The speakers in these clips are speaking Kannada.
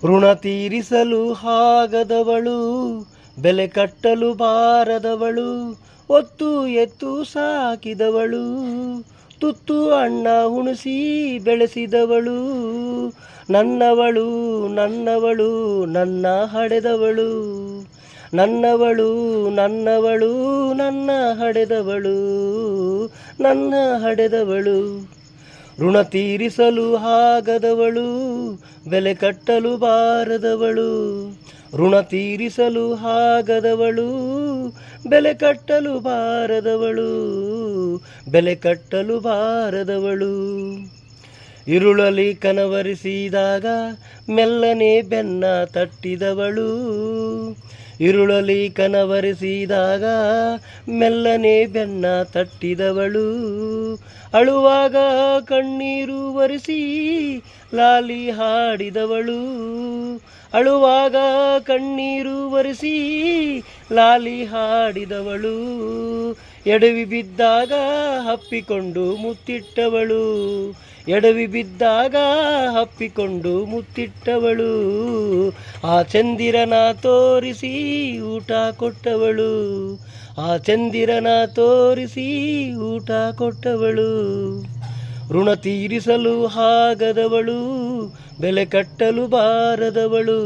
ಋಣ ತೀರಿಸಲು ಆಗದವಳು, ಬೆಲೆ ಕಟ್ಟಲು ಬಾರದವಳು, ಒತ್ತು ಎತ್ತು ಸಾಕಿದವಳು, ತುತ್ತು ಅಣ್ಣ ಉಣಿಸಿ ಬೆಳೆಸಿದವಳು, ನನ್ನವಳು ನನ್ನವಳು ನನ್ನ ಹಡೆದವಳು, ನನ್ನವಳು ನನ್ನವಳು ನನ್ನ ಹಡೆದವಳು, ನನ್ನ ಹಡೆದವಳು. ಋಣ ತೀರಿಸಲು ಆಗದವಳು, ಬೆಲೆ ಕಟ್ಟಲು ಬಾರದವಳು, ಋಣ ತೀರಿಸಲು ಆಗದವಳು, ಬೆಲೆ ಕಟ್ಟಲು ಬಾರದವಳು, ಬೆಲೆ ಕಟ್ಟಲು ಬಾರದವಳು. ഇരുಳಲಿ ಕನವರಿಸಿದಾಗ ಮೆಲ್ಲನೆ ಬೆನ್ನ ತಟ್ಟಿದವಳು, ഇരുಳಲಿ ಕನವರಿಸಿದಾಗ ಮೆಲ್ಲನೆ ಬೆನ್ನ ತಟ್ಟಿದವಳು, ಅಳುವಾಗ ಕಣ್ಣೀರು ಒರೆಸಿ ಲಾಲಿ ಹಾಡಿದವಳು, ಅಳುವಾಗ ಕಣ್ಣೀರು ಒರೆಸಿ ಲಾಲಿ ಹಾಡಿದವಳು, ಎಡವಿ ಬಿದ್ದಾಗ ಹಪ್ಪಿಕೊಂಡು ಮುತ್ತಿಟ್ಟವಳು, ಎಡವಿ ಬಿದ್ದಾಗ ಹಪ್ಪಿಕೊಂಡು ಮುತ್ತಿಟ್ಟವಳು, ಆ ಚಂದಿರನ ತೋರಿಸಿ ಊಟ ಕೊಟ್ಟವಳು, ಆ ಚಂದಿರನ ತೋರಿಸಿ ಊಟ ಕೊಟ್ಟವಳು. ಋಣ ತೀರಿಸಲು ಆಗದವಳು, ಬೆಲೆ ಕಟ್ಟಲು ಬಾರದವಳು,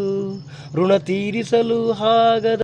ಋಣ ತೀರಿಸಲು ಆಗದ